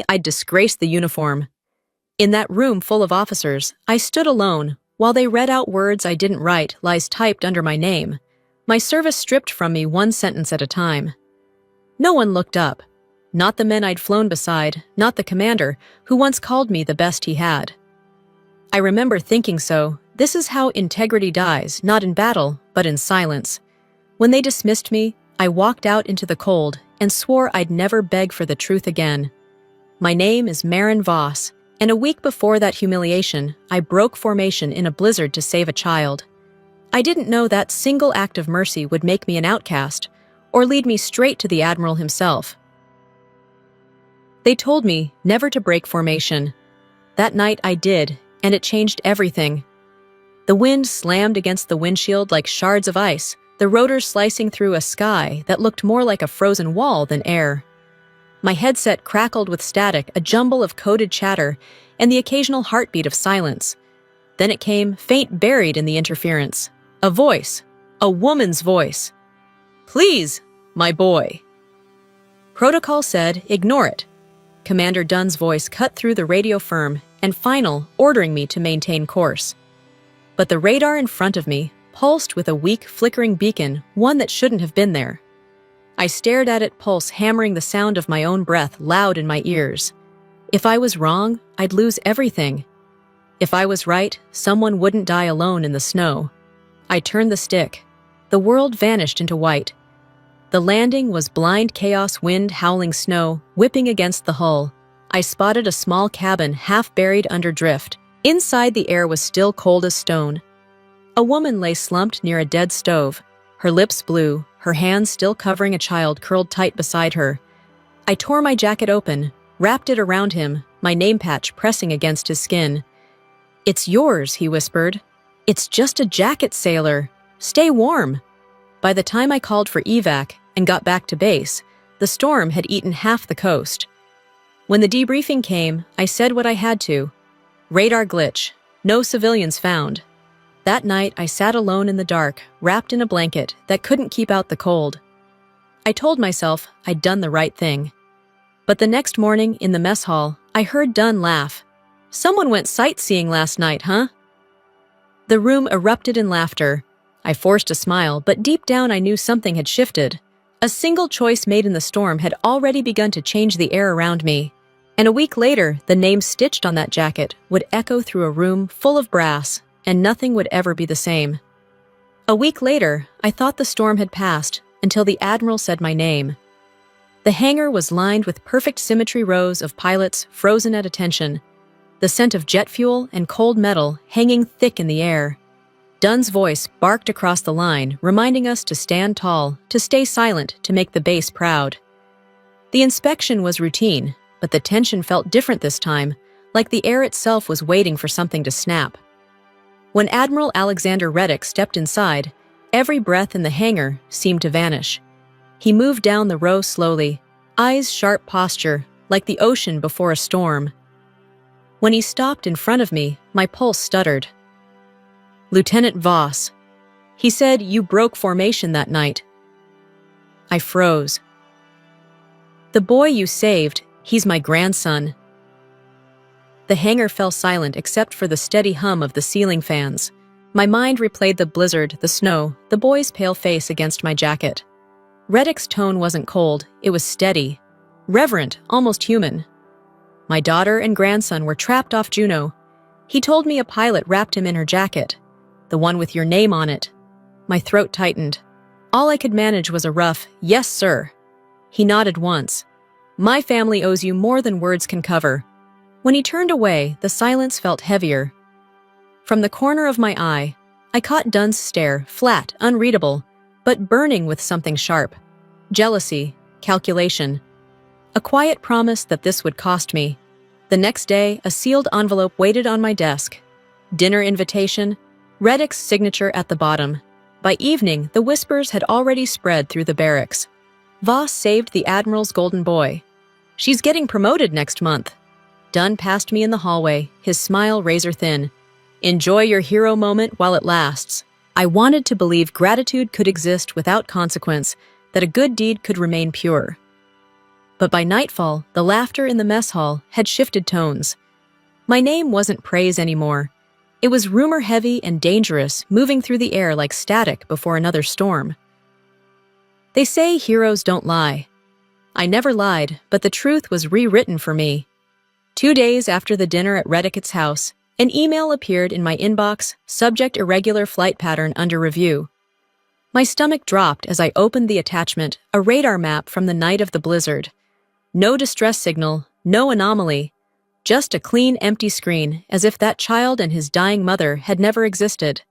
I'd disgraced the uniform. In that room full of officers, I stood alone, while they read out words I didn't write, lies typed under my name, my service stripped from me one sentence at a time. No one looked up. Not the men I'd flown beside, not the commander, who once called me the best he had. I remember thinking so, this is how integrity dies, not in battle, but in silence. When they dismissed me, I walked out into the cold and swore I'd never beg for the truth again. My name is Maren Voss, and a week before that humiliation, I broke formation in a blizzard to save a child. I didn't know that single act of mercy would make me an outcast, or lead me straight to the Admiral himself. They told me never to break formation. That night I did, and it changed everything. The wind slammed against the windshield like shards of ice, the rotors slicing through a sky that looked more like a frozen wall than air. My headset crackled with static, a jumble of coded chatter, and the occasional heartbeat of silence. Then it came, faint buried in the interference. A voice. A woman's voice. "Please, my boy." Protocol said, "Ignore it." Commander Dunn's voice cut through the radio firm and final, ordering me to maintain course. But the radar in front of me pulsed with a weak, flickering beacon, one that shouldn't have been there. I stared at it pulse, hammering the sound of my own breath loud in my ears. If I was wrong, I'd lose everything. If I was right, someone wouldn't die alone in the snow. I turned the stick. The world vanished into white. The landing was blind chaos, wind, howling snow, whipping against the hull. I spotted a small cabin half buried under drift. Inside, the air was still cold as stone. A woman lay slumped near a dead stove, her lips blue, her hands still covering a child curled tight beside her. I tore my jacket open, wrapped it around him, my name patch pressing against his skin. "It's yours," he whispered. "It's just a jacket, sailor. Stay warm." By the time I called for evac and got back to base, the storm had eaten half the coast. When the debriefing came, I said what I had to. Radar glitch. No civilians found. That night, I sat alone in the dark, wrapped in a blanket that couldn't keep out the cold. I told myself I'd done the right thing. But the next morning, in the mess hall, I heard Dunn laugh. "Someone went sightseeing last night, huh?" The room erupted in laughter. I forced a smile, but deep down I knew something had shifted. A single choice made in the storm had already begun to change the air around me. And a week later, the name stitched on that jacket would echo through a room full of brass, and nothing would ever be the same. A week later, I thought the storm had passed until the Admiral said my name. The hangar was lined with perfect symmetry rows of pilots frozen at attention, the scent of jet fuel and cold metal hanging thick in the air. Dunn's voice barked across the line, reminding us to stand tall, to stay silent, to make the base proud. The inspection was routine, but the tension felt different this time, like the air itself was waiting for something to snap. When Admiral Alexander Reddick stepped inside, every breath in the hangar seemed to vanish. He moved down the row slowly, eyes sharp posture, like the ocean before a storm. When he stopped in front of me, my pulse stuttered. "Lieutenant Voss," he said, "you broke formation that night." I froze. "The boy you saved, he's my grandson." The hangar fell silent except for the steady hum of the ceiling fans. My mind replayed the blizzard, the snow, the boy's pale face against my jacket. Reddick's tone wasn't cold, it was steady. Reverent, almost human. My daughter and grandson were trapped off Juneau. He told me a pilot wrapped him in her jacket. "The one with your name on it." My throat tightened. All I could manage was a rough, "Yes, sir." He nodded once. "My family owes you more than words can cover." When he turned away, the silence felt heavier. From the corner of my eye, I caught Dunn's stare, flat, unreadable, but burning with something sharp. Jealousy, calculation. A quiet promise that this would cost me. The next day, a sealed envelope waited on my desk. Dinner invitation, Reddick's signature at the bottom. By evening, the whispers had already spread through the barracks. Voss saved the Admiral's golden boy. "She's getting promoted next month." Dunn passed me in the hallway, his smile razor-thin. "Enjoy your hero moment while it lasts." I wanted to believe gratitude could exist without consequence, that a good deed could remain pure. But by nightfall, the laughter in the mess hall had shifted tones. My name wasn't praise anymore. It was rumor-heavy and dangerous, moving through the air like static before another storm. They say heroes don't lie. I never lied, but the truth was rewritten for me. 2 days after the dinner at Redicket's house, an email appeared in my inbox, subject irregular flight pattern under review. My stomach dropped as I opened the attachment, a radar map from the night of the blizzard. No distress signal, no anomaly, just a clean, empty screen, as if that child and his dying mother had never existed.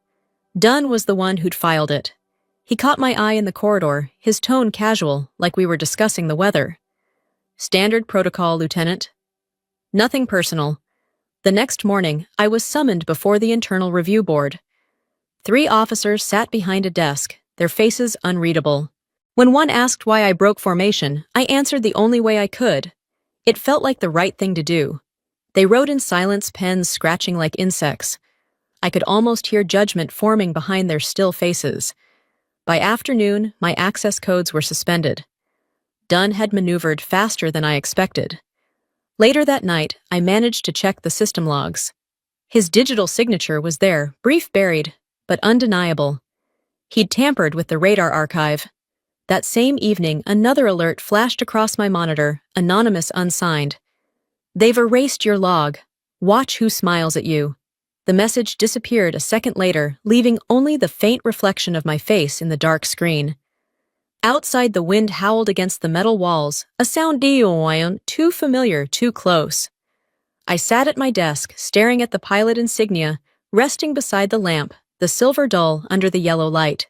Dunn was the one who'd filed it. He caught my eye in the corridor, his tone casual, like we were discussing the weather. "Standard protocol, Lieutenant." Nothing personal. The next morning, I was summoned before the Internal Review Board. 3 officers sat behind a desk, their faces unreadable. When one asked why I broke formation, I answered the only way I could. It felt like the right thing to do. They wrote in silence, pens scratching like insects. I could almost hear judgment forming behind their still faces. By afternoon, my access codes were suspended. Dunn had maneuvered faster than I expected. Later that night, I managed to check the system logs. His digital signature was there, brief buried, but undeniable. He'd tampered with the radar archive. That same evening, another alert flashed across my monitor, anonymous, unsigned. "They've erased your log. Watch who smiles at you." The message disappeared a second later, leaving only the faint reflection of my face in the dark screen. Outside, the wind howled against the metal walls, a sound too familiar, too close. I sat at my desk, staring at the pilot insignia, resting beside the lamp, the silver dull under the yellow light.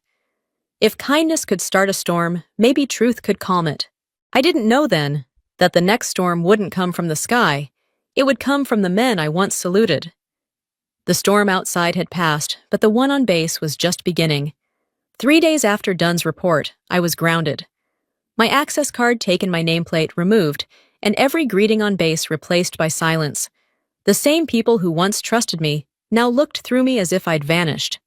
If kindness could start a storm, maybe truth could calm it. I didn't know then that the next storm wouldn't come from the sky. It would come from the men I once saluted. The storm outside had passed, but the one on base was just beginning. 3 days after Dunn's report, I was grounded. My access card taken, my nameplate removed, and every greeting on base replaced by silence. The same people who once trusted me now looked through me as if I'd vanished.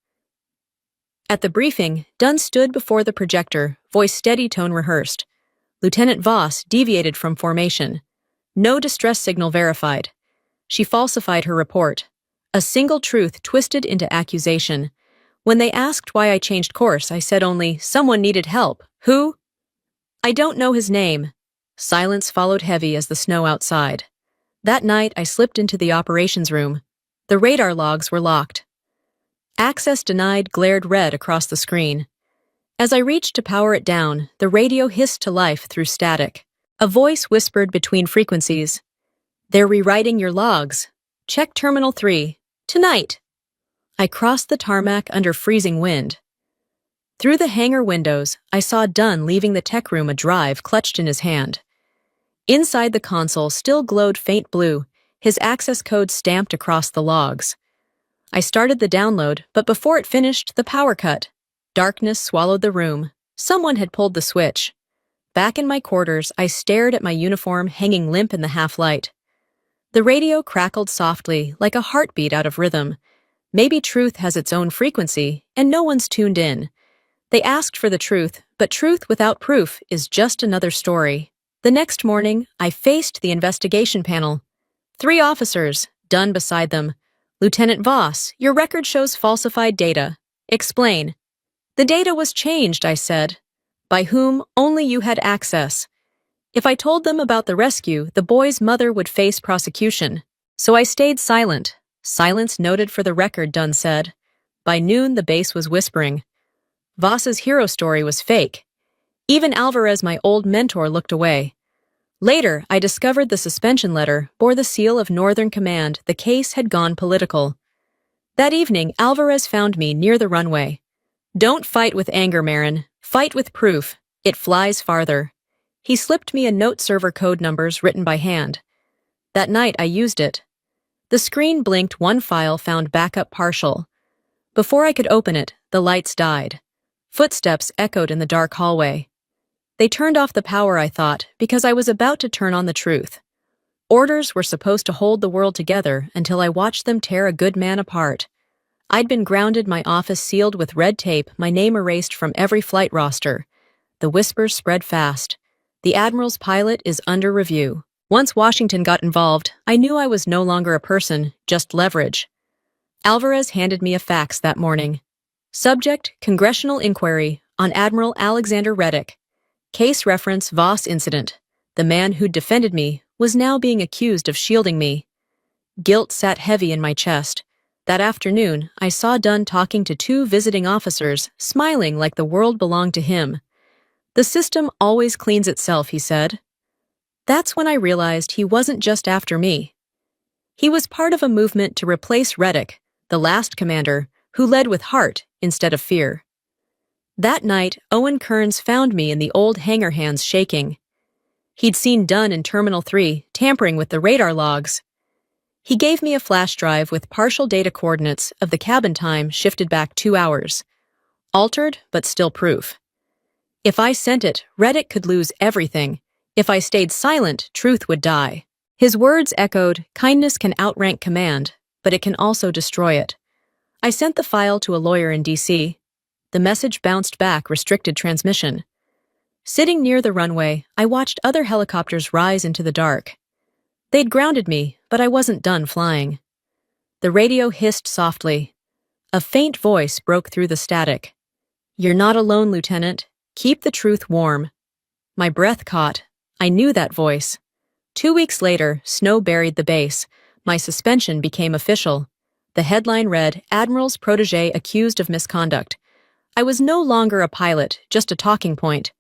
At the briefing, Dunn stood before the projector, voice steady, tone rehearsed. Lieutenant Voss deviated from formation. No distress signal verified. She falsified her report. A single truth twisted into accusation. When they asked why I changed course, I said only, "Someone needed help." "Who?" "I don't know his name." Silence followed, heavy as the snow outside. That night, I slipped into the operations room. The radar logs were locked. "Access denied" glared red across the screen. As I reached to power it down, the radio hissed to life through static. A voice whispered between frequencies. "They're rewriting your logs. Check Terminal 3. Tonight." I crossed the tarmac under freezing wind. Through the hangar windows, I saw Dunn leaving the tech room, a drive clutched in his hand. Inside, the console still glowed faint blue, his access code stamped across the logs. I started the download, but before it finished, the power cut. Darkness swallowed the room. Someone had pulled the switch. Back in my quarters, I stared at my uniform hanging limp in the half-light. The radio crackled softly, like a heartbeat out of rhythm. Maybe truth has its own frequency, and no one's tuned in. They asked for the truth, but truth without proof is just another story. The next morning, I faced the investigation panel. 3 officers, Dunn beside them. "Lieutenant Voss, your record shows falsified data. Explain." "The data was changed," I said. "By whom? Only you had access. If I told them about the rescue, the boy's mother would face prosecution. So I stayed silent." "Silence noted for the record," Dunn said. By noon, the base was whispering. Voss's hero story was fake. Even Alvarez, my old mentor, looked away. Later, I discovered the suspension letter bore the seal of Northern Command. The case had gone political. That evening, Alvarez found me near the runway. "Don't fight with anger, Marin. Fight with proof. It flies farther." He slipped me a note server code numbers written by hand. That night, I used it. The screen blinked, one file found backup partial. Before I could open it, the lights died. Footsteps echoed in the dark hallway. They turned off the power, I thought, because I was about to turn on the truth. Orders were supposed to hold the world together until I watched them tear a good man apart. I'd been grounded, my office sealed with red tape, my name erased from every flight roster. The whispers spread fast. The Admiral's pilot is under review. Once Washington got involved, I knew I was no longer a person, just leverage. Alvarez handed me a fax that morning. Subject, Congressional Inquiry on Admiral Alexander Reddick. Case reference Voss incident. The man who'd defended me was now being accused of shielding me. Guilt sat heavy in my chest. That afternoon, I saw Dunn talking to two visiting officers, smiling like the world belonged to him. The system always cleans itself, he said. That's when I realized he wasn't just after me. He was part of a movement to replace Reddick, the last commander, who led with heart instead of fear. That night, Owen Kearns found me in the old hangar hands shaking. He'd seen Dunn in Terminal 3 tampering with the radar logs. He gave me a flash drive with partial data coordinates of the cabin time shifted back 2 hours. Altered, but still proof. If I sent it, Reddick could lose everything. If I stayed silent, truth would die. His words echoed, kindness can outrank command, but it can also destroy it. I sent the file to a lawyer in D.C. The message bounced back, restricted transmission. Sitting near the runway, I watched other helicopters rise into the dark. They'd grounded me, but I wasn't done flying. The radio hissed softly. A faint voice broke through the static. You're not alone, Lieutenant. Keep the truth warm. My breath caught. I knew that voice. 2 weeks later, snow buried the base. My suspension became official. The headline read, Admiral's protege accused of misconduct. I was no longer a pilot, just a talking point.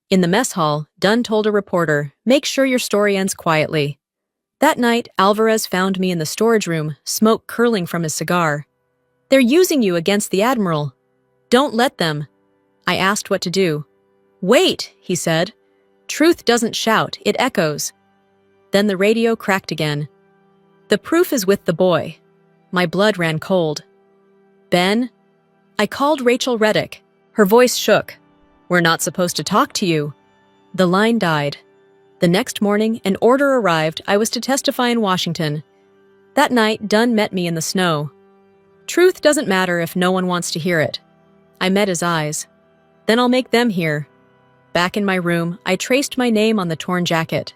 In the mess hall, Dunn told a reporter, make sure your story ends quietly. That night, Alvarez found me in the storage room, smoke curling from his cigar. They're using you against the Admiral. Don't let them. I asked what to do. Wait, he said. Truth doesn't shout, it echoes. Then the radio cracked again. The proof is with the boy. My blood ran cold. Ben? I called Rachel Reddick. Her voice shook. We're not supposed to talk to you. The line died. The next morning, an order arrived. I was to testify in Washington. That night, Dunn met me in the snow. Truth doesn't matter if no one wants to hear it. I met his eyes. Then I'll make them hear. Back in my room, I traced my name on the torn jacket.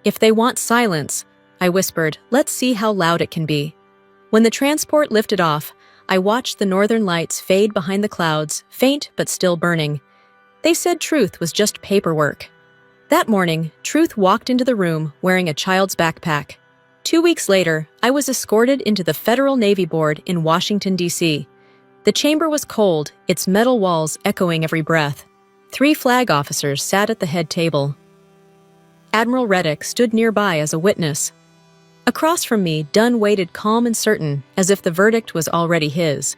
If they want silence, I whispered, let's see how loud it can be. When the transport lifted off, I watched the northern lights fade behind the clouds, faint but still burning. They said truth was just paperwork. That morning, Truth walked into the room wearing a child's backpack. 2 weeks later, I was escorted into the Federal Navy Board in Washington, D.C. The chamber was cold, its metal walls echoing every breath. 3 flag officers sat at the head table. Admiral Reddick stood nearby as a witness. Across from me, Dunn waited calm and certain, as if the verdict was already his.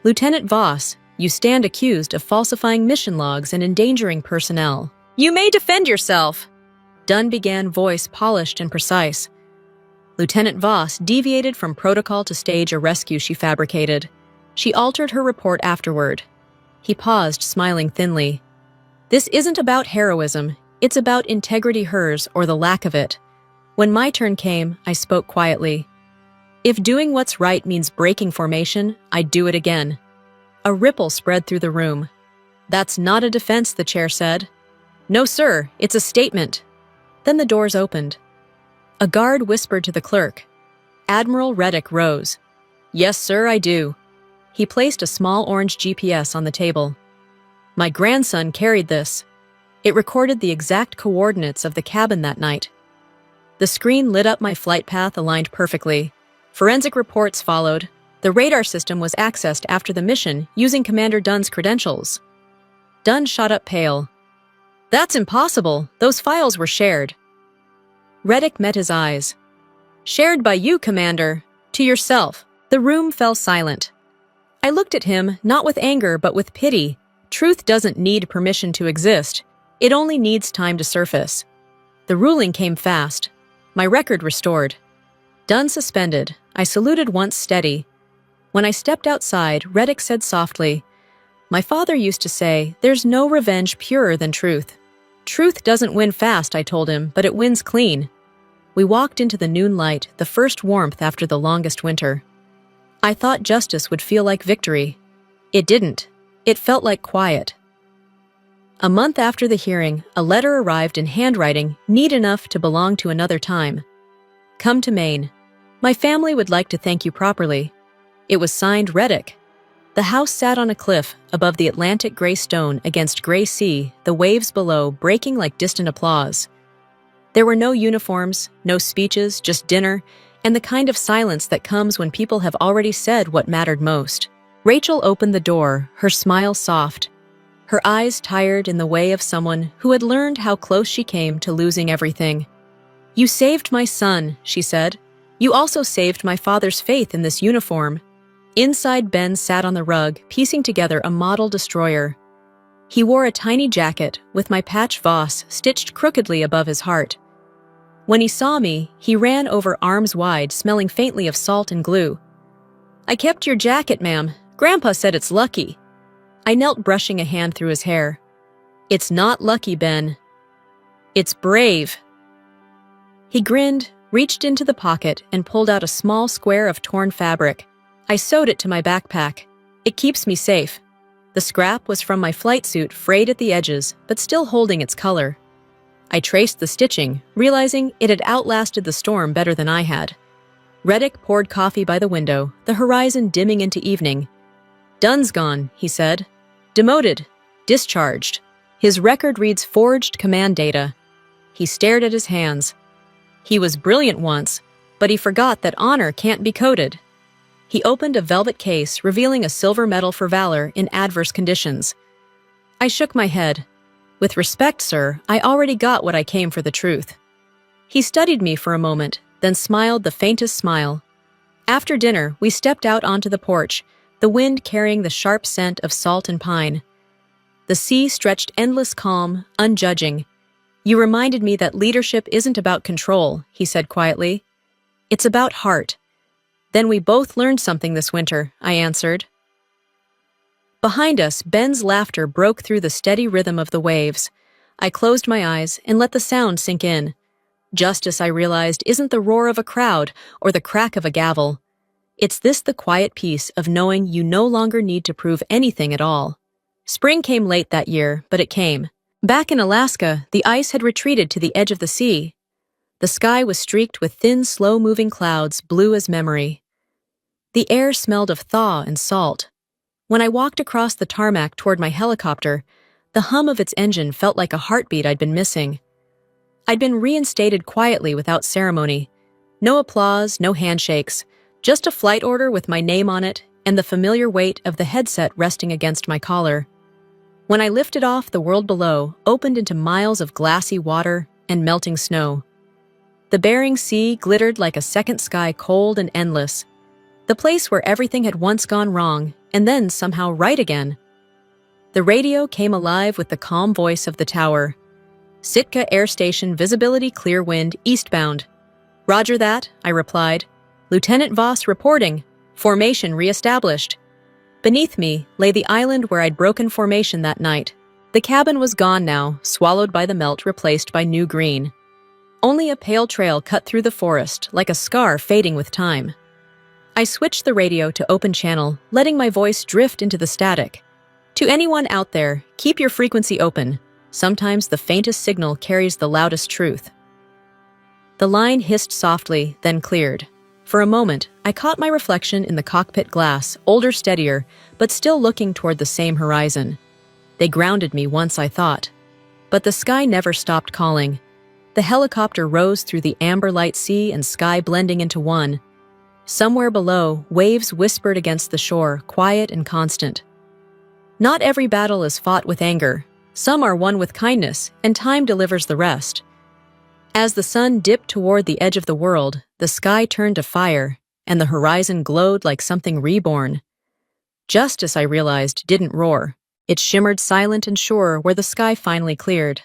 Lieutenant Voss, you stand accused of falsifying mission logs and endangering personnel. You may defend yourself. Dunn began, voice polished and precise. Lieutenant Voss deviated from protocol to stage a rescue she fabricated. She altered her report afterward. He paused, smiling thinly. This isn't about heroism. It's about integrity, hers or the lack of it. When my turn came, I spoke quietly. If doing what's right means breaking formation, I'd do it again. A ripple spread through the room. That's not a defense, the chair said. No, sir, it's a statement. Then the doors opened. A guard whispered to the clerk. Admiral Reddick rose. Yes, sir, I do. He placed a small orange GPS on the table. My grandson carried this. It recorded the exact coordinates of the cabin that night. The screen lit up my flight path aligned perfectly. Forensic reports followed. The radar system was accessed after the mission using Commander Dunn's credentials. Dunn shot up pale. That's impossible. Those files were shared. Reddick met his eyes. Shared by you, Commander. To yourself. The room fell silent. I looked at him, not with anger, but with pity. Truth doesn't need permission to exist. It only needs time to surface. The ruling came fast. My record restored. Dunn suspended. I saluted once steady. When I stepped outside, Reddick said softly, my father used to say, there's no revenge purer than truth. Truth doesn't win fast, I told him, but it wins clean. We walked into the noon light, the first warmth after the longest winter. I thought justice would feel like victory. It didn't. It felt like quiet. A month after the hearing, a letter arrived in handwriting neat enough to belong to another time. Come to Maine. My family would like to thank you properly. It was signed Reddick. The house sat on a cliff above the Atlantic gray stone against gray sea, the waves below breaking like distant applause. There were no uniforms, no speeches, just dinner, and the kind of silence that comes when people have already said what mattered most. Rachel opened the door, her smile soft, her eyes tired in the way of someone who had learned how close she came to losing everything. You saved my son, she said. You also saved my father's faith in this uniform. Inside, Ben sat on the rug, piecing together a model destroyer. He wore a tiny jacket with my patch Voss stitched crookedly above his heart. When he saw me, he ran over arms wide, smelling faintly of salt and glue. I kept your jacket, ma'am. Grandpa said it's lucky. I knelt, brushing a hand through his hair. It's not lucky, Ben. It's brave. He grinned, reached into the pocket, and pulled out a small square of torn fabric. I sewed it to my backpack. It keeps me safe. The scrap was from my flight suit, frayed at the edges, but still holding its color. I traced the stitching, realizing it had outlasted the storm better than I had. Reddick poured coffee by the window, the horizon dimming into evening. Dunn's gone, he said. Demoted. Discharged. His record reads forged command data. He stared at his hands. He was brilliant once, but he forgot that honor can't be coded. He opened a velvet case, revealing a silver medal for valor in adverse conditions. I shook my head. With respect, sir, I already got what I came for, the truth. He studied me for a moment, then smiled the faintest smile. After dinner, we stepped out onto the porch, the wind carrying the sharp scent of salt and pine. The sea stretched endless calm, unjudging. You reminded me that leadership isn't about control, he said quietly. It's about heart. Then we both learned something this winter, I answered. Behind us, Ben's laughter broke through the steady rhythm of the waves. I closed my eyes and let the sound sink in. Justice, I realized, isn't the roar of a crowd or the crack of a gavel. It's the quiet peace of knowing you no longer need to prove anything at all. Spring came late that year, but it came. Back in Alaska, the ice had retreated to the edge of the sea. The sky was streaked with thin, slow-moving clouds, blue as memory. The air smelled of thaw and salt. When I walked across the tarmac toward my helicopter, the hum of its engine felt like a heartbeat I'd been missing. I'd been reinstated quietly without ceremony. No applause, no handshakes, just a flight order with my name on it and the familiar weight of the headset resting against my collar. When I lifted off, the world below opened into miles of glassy water and melting snow. The Bering Sea glittered like a second sky, cold and endless. The place where everything had once gone wrong, and then somehow right again. The radio came alive with the calm voice of the tower. Sitka Air Station, visibility clear, wind, eastbound. Roger that, I replied. Lieutenant Voss reporting. Formation reestablished. Beneath me lay the island where I'd broken formation that night. The cabin was gone now, swallowed by the melt, replaced by new green. Only a pale trail cut through the forest, like a scar fading with time. I switched the radio to open channel, letting my voice drift into the static. To anyone out there, keep your frequency open. Sometimes the faintest signal carries the loudest truth. The line hissed softly, then cleared. For a moment, I caught my reflection in the cockpit glass, older, steadier, but still looking toward the same horizon. They grounded me once, I thought. But the sky never stopped calling. The helicopter rose through the amber light, sea and sky blending into one. Somewhere below, waves whispered against the shore, quiet and constant. Not every battle is fought with anger. Some are won with kindness, and time delivers the rest. As the sun dipped toward the edge of the world, the sky turned to fire, and the horizon glowed like something reborn. Justice, I realized, didn't roar. It shimmered silent and sure where the sky finally cleared.